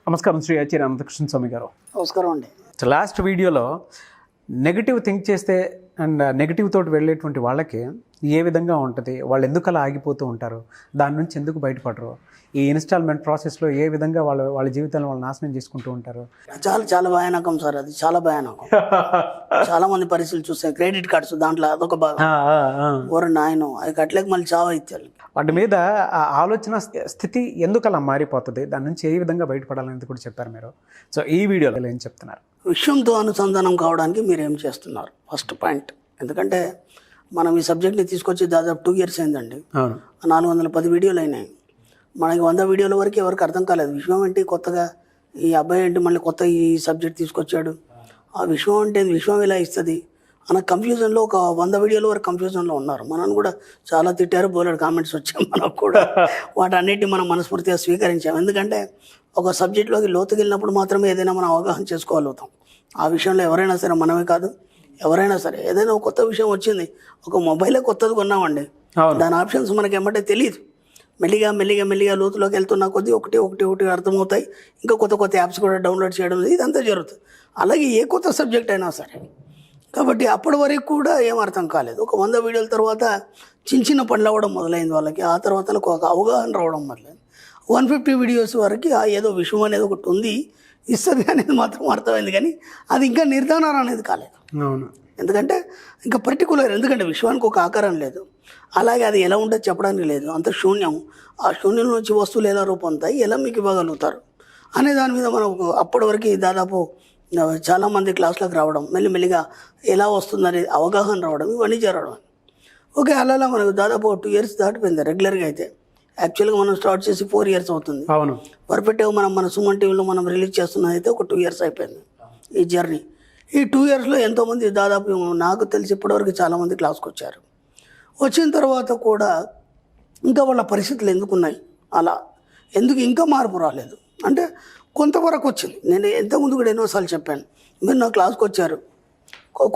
నమస్కారం శ్రీ ఆచార్య అనంతకృష్ణ స్వామి గారు. నమస్కారం అండి. లాస్ట్ వీడియోలో నెగిటివ్ థింక్ చేస్తే అండ్ నెగిటివ్ తోటి వెళ్ళేటువంటి వాళ్ళకి ఏ విధంగా ఉంటుంది, వాళ్ళు ఎందుకు అలా ఆగిపోతూ ఉంటారు, దాని నుంచి ఎందుకు బయటపడరు, ఈ ఇన్స్టాల్మెంట్ ప్రాసెస్లో ఏ విధంగా వాళ్ళ జీవితాలను వాళ్ళు నాశనం చేసుకుంటూ ఉంటారు. చాలా భయానకం సార్, అది చాలా భయానకం. చాలా మంది పరిస్థితులు చూస్తాయి, క్రెడిట్ కార్డ్స్ దాంట్లో అదొక భాగం. ఓర నాయన అది కట్టలేక మళ్ళీ చావా ఇచ్చారు. వాటి మీద ఆ ఆలోచన స్థితి ఎందుకు అలా మారిపోతుంది, దాని నుంచి ఏ విధంగా బయటపడాలని కూడా చెప్పారు మీరు. సో ఈ వీడియోలో ఏం చెప్తున్నారు? విషయంతో అనుసంధానం కావడానికి మీరు ఏం చేస్తున్నారు ఫస్ట్ పాయింట్. ఎందుకంటే మనం ఈ సబ్జెక్ట్ని తీసుకొచ్చి దాదాపు 2 years అయిందండి. 410 వీడియోలు అయినాయి. మనకి 100 వీడియోల వరకు ఎవరికి అర్థం కాలేదు. విషయం ఏంటి, కొత్తగా ఈ అబ్బాయి ఏంటి మళ్ళీ కొత్త ఈ సబ్జెక్ట్ తీసుకొచ్చాడు, ఆ విషయం అంటే విషయం ఇలా ఇస్తుంది అన్న కన్ఫ్యూజన్లో ఒక 100 వీడియోల వరకు కన్ఫ్యూజన్లో ఉన్నారు. మనల్ని కూడా చాలా తిట్టారు, బోలెడు కామెంట్స్ వచ్చాయి మనకు కూడా. వాటన్నిటిని మనం మనస్ఫూర్తిగా స్వీకరించాం. ఎందుకంటే ఒక సబ్జెక్ట్లోకి లోతుకి వెళ్ళినప్పుడు మాత్రమే ఏదైనా మనం అవగాహన చేసుకోగలుగుతాం. ఆ విషయంలో ఎవరైనా సరే, మనమే కాదు ఎవరైనా సరే, ఏదైనా ఒక కొత్త విషయం వచ్చింది, ఒక మొబైలే కొత్తది కొన్నామండి, దాని ఆప్షన్స్ మనకి ఏమంటే తెలియదు. మెల్లిగా లోతులోకి వెళ్తున్నా కొద్దీ ఒకటి అర్థమవుతాయి. ఇంకా కొత్త యాప్స్ కూడా డౌన్లోడ్ చేయడం ఇదంతా జరుగుతుంది. అలాగే ఏ కొత్త సబ్జెక్ట్ అయినా సరే. కాబట్టి అప్పటి వరకు కూడా ఏం అర్థం కాలేదు. ఒక 100 వీడియోల తర్వాత చిన్న పనులు అవ్వడం మొదలైంది వాళ్ళకి. ఆ తర్వాత ఒక అవగాహన రావడం మొదలైంది. 150 వీడియోస్ వరకు ఏదో విషయం అనేది ఒకటి ఉంది, ఇస్తుంది అనేది మాత్రం అర్థమైంది. కానీ అది ఇంకా నిర్ధారణ అనేది కాలేదు. అవును. ఎందుకంటే ఇంకా పర్టికులర్, ఎందుకంటే విశ్వానికి ఒక ఆకారం లేదు, అలాగే అది ఎలా ఉంటుందో చెప్పడానికి లేదు, అంత శూన్యం. ఆ శూన్యం నుంచి వస్తువులు ఎలా రూపొందుతాయి, ఎలా మీకు ఇవ్వగలుగుతారు అనే దాని మీద మనం అప్పటి వరకు దాదాపు చాలామంది క్లాసులకు రావడం, మెల్లిగా ఎలా వస్తుందనే అవగాహన రావడం, ఇవన్నీ జరగడం. ఓకే, అలా మనకు దాదాపు 2 years దాటిపోయింది రెగ్యులర్గా. అయితే యాక్చువల్గా మనం స్టార్ట్ చేసి 4 years అవుతుంది. అవును. పర్ఫెక్ట్గా మన సుమన్ టీవీలో మనం రిలీజ్ చేస్తున్నది అయితే ఒక 2 years అయిపోయింది ఈ జర్నీ. ఈ 2 yearsలో ఎంతోమంది, దాదాపు నాకు తెలిసి ఇప్పటివరకు చాలామంది క్లాస్కి వచ్చారు. వచ్చిన తర్వాత కూడా ఇంకా వాళ్ళ పరిస్థితులు ఎందుకున్నాయి అలా, ఎందుకు ఇంకా మార్పు రాలేదు అంటే కొంతవరకు వచ్చింది. నేను ఇంతకుముందు కూడా ఎన్నోసార్లు చెప్పాను, మీరు నా క్లాస్కి వచ్చారు,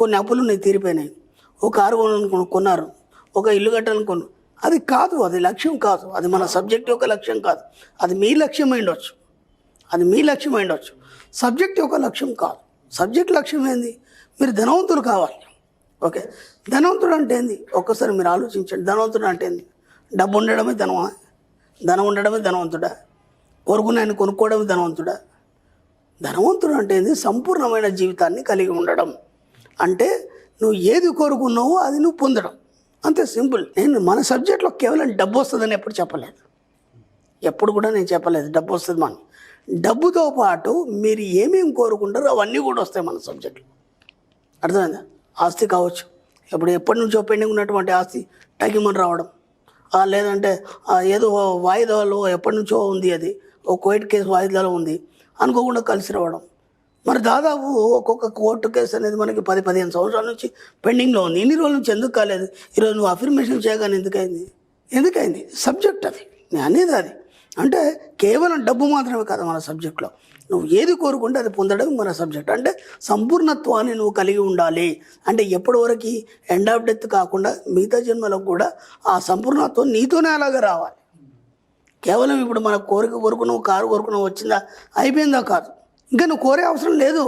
కొన్ని అప్పులు నేను తీరిపోయినాయి, ఒక కారు కొన్నారు, ఒక ఇల్లు కట్టాలనుకున్నాను. అది కాదు, అది లక్ష్యం కాదు, అది మన సబ్జెక్ట్ యొక్క లక్ష్యం కాదు. అది మీ లక్ష్యం అయిండొచ్చు, సబ్జెక్ట్ యొక్క లక్ష్యం కాదు. సబ్జెక్ట్ లక్ష్యం ఏంది, మీరు ధనవంతులు కావాలి. ఓకే, ధనవంతుడు అంటే ఏంది ఒక్కసారి మీరు ఆలోచించండి. ధనవంతుడు అంటే ఏంది? డబ్బు ఉండడమే ధనమా? ధనం ఉండడమే ధనవంతుడా? కోరుకున్నాయని కొనుక్కోవడమే ధనవంతుడా? ధనవంతుడు అంటే ఏంది? సంపూర్ణమైన జీవితాన్ని కలిగి ఉండడం. అంటే నువ్వు ఏది కోరుకున్నావో అది నువ్వు పొందడం, అంతే సింపుల్. నేను మన సబ్జెక్ట్లో కేవలం డబ్బు వస్తుందని ఎప్పుడు చెప్పలేదు, ఎప్పుడు కూడా నేను చెప్పలేదు డబ్బు వస్తుంది మన. డబ్బుతో పాటు మీరు ఏమేమి కోరుకుంటారో అవన్నీ కూడా వస్తాయి మన సబ్జెక్ట్లో. అర్థమైందా? ఆస్తి కావచ్చు, ఎప్పటి నుంచో పెండింగ్ ఉన్నటువంటి ఆస్తి టైకిమని రావడం, లేదంటే ఏదో వాయిదాలో ఎప్పటి నుంచో ఉంది, అది ఒక కోర్టు కేసు వాయిదాలో ఉంది, అనుకోకుండా కలిసి రావడం. మరి దాదాపు ఒక్కొక్క కోర్టు కేసు అనేది మనకి 10-15 సంవత్సరాల నుంచి పెండింగ్లో ఉంది. ఇన్ని రోజుల నుంచి ఎందుకు కాలేదు? ఈరోజు నువ్వు అఫర్మేషన్ చేయగానే ఎందుకైంది? సబ్జెక్ట్ అది, నేను అనేది అది. అంటే కేవలం డబ్బు మాత్రమే కాదు మన సబ్జెక్ట్లో. నువ్వు ఏది కోరుకుంటే అది పొందడం మన సబ్జెక్ట్. అంటే సంపూర్ణత్వాన్ని నువ్వు కలిగి ఉండాలి. అంటే ఎప్పటి వరకు ఎండ్ ఆఫ్ డెత్ కాకుండా మిగతా జన్మలకు కూడా ఆ సంపూర్ణత్వం నీతోనే అలాగే రావాలి. కేవలం ఇప్పుడు మన కోరుకున్నావు, కారు కోరుకున్నావు, వచ్చిందా అయిపోయిందా? కాదు, ఇంకా నువ్వు కోరే అవసరం లేదు.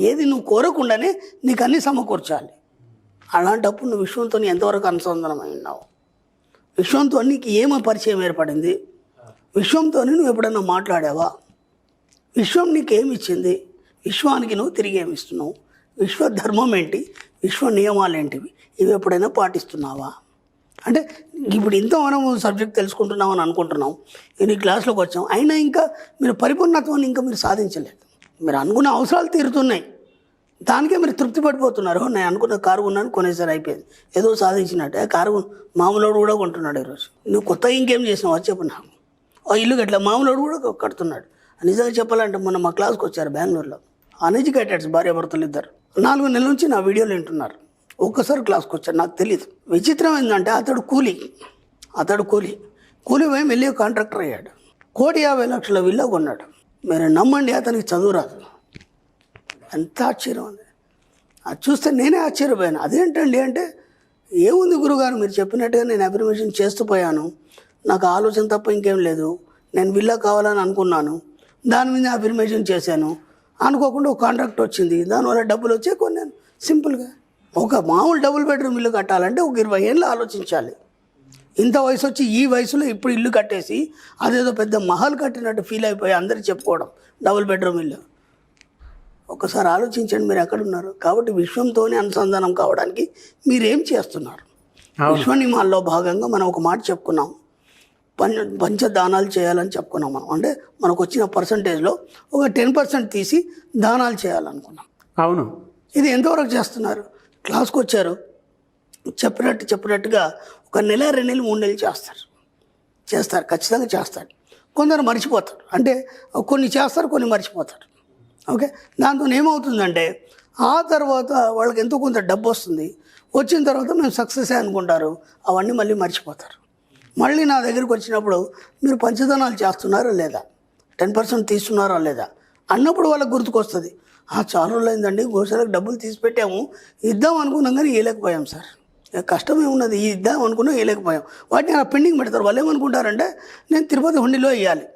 ఏది నువ్వు కోరకుండానే నీకు అన్నీ సమకూర్చాలి. అలాంటప్పుడు నువ్వు విశ్వంతో ఎంతవరకు అనుసంధానమై ఉన్నావు? విశ్వంతో నీకు ఏమో పరిచయం ఏర్పడింది? విశ్వంతో నువ్వు ఎప్పుడన్నా మాట్లాడావా? విశ్వం నీకేమి ఇచ్చింది? విశ్వానికి నువ్వు తిరిగి ఏమి ఇస్తున్నావు? విశ్వ ధర్మం ఏంటి? విశ్వ నియమాలు ఏంటివి? ఇవి ఎప్పుడైనా పాటిస్తున్నావా? అంటే ఇప్పుడు ఇంత మనం సబ్జెక్ట్ తెలుసుకుంటున్నామని అనుకుంటున్నాం, ఈ క్లాస్లోకి వచ్చాం, అయినా ఇంకా మీరు పరిపూర్ణత్వాన్ని ఇంకా మీరు సాధించలేదు. మీరు అనుకున్న అవసరాలు తీరుతున్నాయి, దానికే మీరు తృప్తి పడిపోతున్నారు. నేను అనుకున్న కారు కొన్నాను, కొనేసారి అయిపోయింది, ఏదో సాధించినట్టు. కారు మామూలుడు కూడా కొంటున్నాడు ఈరోజు. నువ్వు కొత్తగా ఇంకేం చేసినావు అది చెప్పు నాకు. ఇల్లు గట్ల మామూలుడు కూడా కడుతున్నాడు. నిజంగా చెప్పాలంటే మొన్న మా క్లాస్కి వచ్చారు బెంగళూరులో, అన్ఎడ్యుకేటెడ్స్ భార్యాభర్తలు ఇద్దరు. 4 నెలల నుంచి నా వీడియోలు వింటున్నారు. ఒక్కసారి క్లాస్కి వచ్చారు, నాకు తెలియదు. విచిత్రం ఏంటంటే అతడు కూలి పోయి వెళ్ళి కాంట్రాక్టర్ అయ్యాడు. 1,50,00,000 విల్లా కొన్నాడు. మీరు నమ్మండి, అతనికి చదువు రాదు. ఎంత ఆశ్చర్యం ఉంది. అది చూస్తే నేనే ఆశ్చర్యపోయాను. అదేంటండి అంటే, ఏముంది గురుగారు, మీరు చెప్పినట్టుగా నేను అఫర్మేషన్ చేస్తూ పోయాను, నాకు ఆలోచన తప్ప ఇంకేం లేదు, నేను విల్లా కావాలని అనుకున్నాను, దాని మీద అఫర్మేషన్ చేశాను, అనుకోకుండా ఒక కాంట్రాక్ట్ వచ్చింది, దానివల్ల డబ్బులు వచ్చే కొన్నాను. సింపుల్గా ఒక మామూలు డబుల్ బెడ్రూమ్ ఇల్లు కట్టాలంటే ఒక 20 ఏళ్ళు ఆలోచించాలి. ఇంత వయసు వచ్చి ఈ వయసులో ఇప్పుడు ఇల్లు కట్టేసి అదేదో పెద్ద మహల్ కట్టినట్టు ఫీల్ అయిపోయి అందరూ చెప్పుకోవడం డబుల్ బెడ్రూమ్ ఇల్లు. ఒకసారి ఆలోచించండి మీరు ఎక్కడున్నారు. కాబట్టి విశ్వంతోనే అనుసంధానం కావడానికి మీరేం చేస్తున్నారు? విశ్వనియమాల్లో భాగంగా మనం ఒక మాట చెప్పుకున్నాం, పంచదానాలు చేయాలని చెప్పుకున్నాం. మనం అంటే మనకు వచ్చిన పర్సంటేజ్లో ఒక 10% తీసి దానాలు చేయాలనుకున్నాం. అవును. ఇది ఎంతవరకు చేస్తున్నారు? క్లాస్కి వచ్చారు, చెప్పినట్టుగా ఒక నెల 2 నెలలు 3 నెలలు చేస్తారు, ఖచ్చితంగా చేస్తారు. కొందరు మర్చిపోతారు, అంటే కొన్ని చేస్తారు, కొన్ని మర్చిపోతారు. ఓకే, దాంతో ఏమవుతుందంటే ఆ తర్వాత వాళ్ళకి ఎంతో కొంత డబ్బు వస్తుంది, వచ్చిన తర్వాత మేము సక్సెస్ అనుకుంటారు, అవన్నీ మళ్ళీ మర్చిపోతారు. మళ్ళీ నా దగ్గరికి వచ్చినప్పుడు మీరు పంచదానాలు చేస్తున్నారా లేదా, 10% తీస్తున్నారా లేదా అన్నప్పుడు వాళ్ళకి గుర్తుకొస్తుంది, చాలా రోజులైందండి గోశాలకు డబ్బులు తీసి పెట్టాము, ఇద్దాం అనుకున్నాం కానీ వేయలేకపోయాం సార్, కష్టమే ఉన్నది, ఇద్దాం అనుకున్నాం వేయలేకపోయాం. వాటిని అలా పెండింగ్ పెడతారు. వాళ్ళు ఏమనుకుంటారంటే నేను తిరుపతి హుండీలో వేయాలి,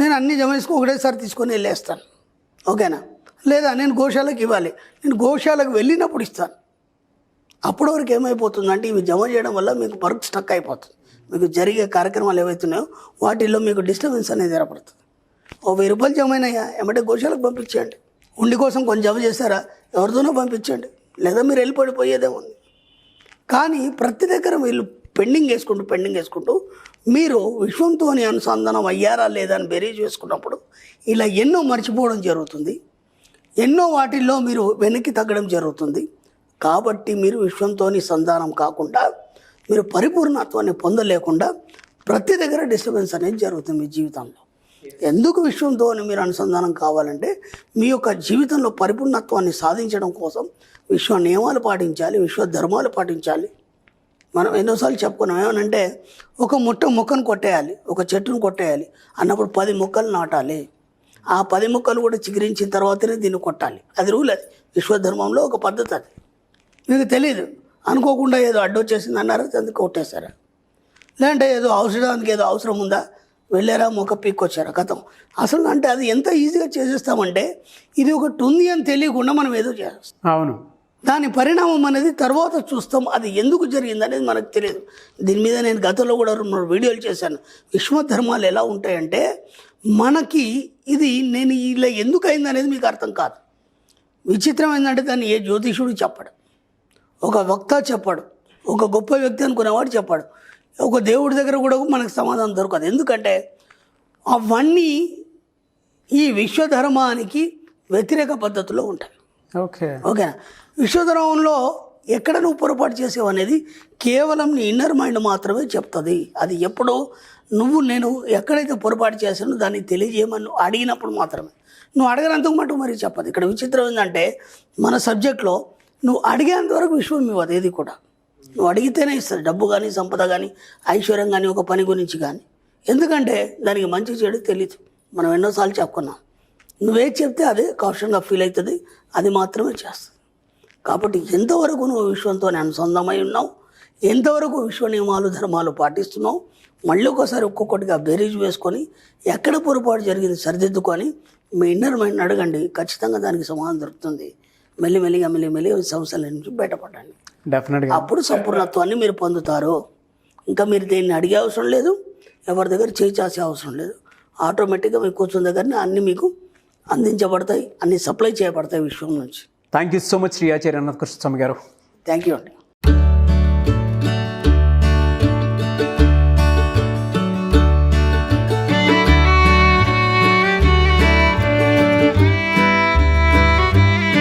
నేను అన్నీ జమ చేసుకుని ఒకటేసారి తీసుకొని వెళ్ళేస్తాను, ఓకేనా, లేదా నేను గోశాలకు ఇవ్వాలి, నేను గోశాలకు వెళ్ళినప్పుడు ఇస్తాను. అప్పటి వరకు ఏమైపోతుందంటే ఇవి జమ చేయడం వల్ల మీకు వర్క్ స్టక్ అయిపోతుంది. మీకు జరిగే కార్యక్రమాలు ఏవైతున్నాయో వాటిల్లో మీకు డిస్టర్బెన్స్ అనేది ఏర్పడుతుంది. ఓ 1000 రూపాయలు జమ అయినాయా ఏమంటే గోశాలకు పంపించండి, ఉండి కోసం కొంచెం జమ చేశారా ఎవరితోనో పంపించండి, లేదా మీరు వెళ్ళిపడిపోయేదే ఉంది. కానీ ప్రతి దగ్గర వీళ్ళు పెండింగ్ వేసుకుంటూ మీరు విశ్వంతోని అనుసంధానం అయ్యారా లేదా అని బేరీజ్ చేసుకున్నప్పుడు ఇలా ఎన్నో మర్చిపోవడం జరుగుతుంది, ఎన్నో వాటిల్లో మీరు వెనక్కి తగ్గడం జరుగుతుంది. కాబట్టి మీరు విశ్వంతోని సంధానం కాకుండా మీరు పరిపూర్ణత్వాన్ని పొందలేకుండా ప్రతి దగ్గర డిస్టర్బెన్స్ అనేది జరుగుతుంది మీ జీవితంలో. ఎందుకు విశ్వంతో మీరు అనుసంధానం కావాలంటే మీ యొక్క జీవితంలో పరిపూర్ణత్వాన్ని సాధించడం కోసం విశ్వ నియమాలు పాటించాలి, విశ్వ ధర్మాలు పాటించాలి. మనం ఎన్నోసార్లు చెప్పుకున్నాం ఏమనంటే ఒక మొక్కను కొట్టేయాలి, ఒక చెట్టును కొట్టేయాలి అన్నప్పుడు 10 మొక్కలు నాటాలి. ఆ 10 మొక్కలు కూడా చిగురించిన తర్వాతనే దీన్ని కొట్టాలి. అది రూల్, అది విశ్వధర్మంలో ఒక పద్ధతి. అది మీకు తెలియదు, అనుకోకుండా ఏదో అడ్డొచ్చేసింది అన్నారు, అందుకు కొట్టేశారా, లేదంటే ఏదో ఔషధానికి ఏదో అవసరం ఉందా వెళ్ళారా మొక్క పీక్కొచ్చారా కథం. అసలు అంటే అది ఎంత ఈజీగా చేసేస్తామంటే ఇది ఒకటి ఉంది అని తెలియకుండా మనం ఏదో చేస్తాం. అవును, దాని పరిణామం అనేది తర్వాత చూస్తాం, అది ఎందుకు జరిగింది అనేది మనకు తెలియదు. దీని మీద నేను గతంలో కూడా 2 వీడియోలు చేశాను. విశ్వధర్మాలు ఎలా ఉంటాయంటే మనకి ఇది నేను ఇలా ఎందుకు అయింది అనేది మీకు అర్థం కాదు. విచిత్రం ఏంటంటే దాన్ని ఏ జ్యోతిషుడు చెప్పడు, ఒక వక్త చెప్పాడు, ఒక గొప్ప వ్యక్తి అనుకునేవాడు చెప్పాడు, ఒక దేవుడి దగ్గర కూడా మనకు సమాధానం దొరకదు. ఎందుకంటే అవన్నీ ఈ విశ్వధర్మానికి వ్యతిరేక పద్ధతిలో ఉంటాయి. ఓకేనా, విశ్వధర్మంలో ఎక్కడ నువ్వు పొరపాటు చేసావు అనేది కేవలం నీ ఇన్నర్ మైండ్ మాత్రమే చెప్తుంది. అది ఎప్పుడో నేను ఎక్కడైతే పొరపాటు చేశానో దాన్ని తెలియజేయమని నువ్వు అడిగినప్పుడు మాత్రమే, నువ్వు అడగనంతకు మటుకు మరి చెప్పదు. ఇక్కడ విచిత్రం ఏంటంటే మన సబ్జెక్ట్లో నువ్వు అడిగేంత వరకు విశ్వం ఇవ్వదు ఏది కూడా, నువ్వు అడిగితేనే ఇస్తుంది, డబ్బు కానీ సంపద కానీ ఐశ్వర్యం కానీ ఒక పని గురించి కానీ. ఎందుకంటే దానికి మంచి చెడు తెలియదు. మనం ఎన్నోసార్లు చెప్పుకున్నాం, నువ్వేది చెప్తే అదే కాషన్గా ఫీల్ అవుతుంది, అది మాత్రమే చేస్తుంది. కాబట్టి ఎంతవరకు నువ్వు విశ్వంతో అనుసంధానమై ఉన్నావు, ఎంతవరకు విశ్వ నియమాలు ధర్మాలు పాటిస్తున్నావు, మళ్ళీ ఒకసారి ఒక్కొక్కటిగా బేరీజ్ వేసుకొని ఎక్కడ పొరపాటు జరిగింది సరిదిద్దుకొని మీ ఇన్నర్ మైండ్ అడగండి, ఖచ్చితంగా దానికి సమాధానం దొరుకుతుంది. మెల్లిమెల్లిగా సమస్యల నుంచి బయటపడండి. డెఫినెట్గా అప్పుడు సంపూర్ణత్వాన్ని మీరు పొందుతారు. ఇంకా మీరు దేన్ని అడిగే అవసరం లేదు, ఎవరి దగ్గర చేయి చాసే అవసరం లేదు. ఆటోమేటిక్గా మీకు కూర్చున్న దగ్గరనే అన్నీ మీకు అందించబడతాయి, అన్నీ సప్లై చేయబడతాయి విశ్వం నుంచి. Thank you so much Shri Acharya Anantakrishna Swami garu. Thank you అండి.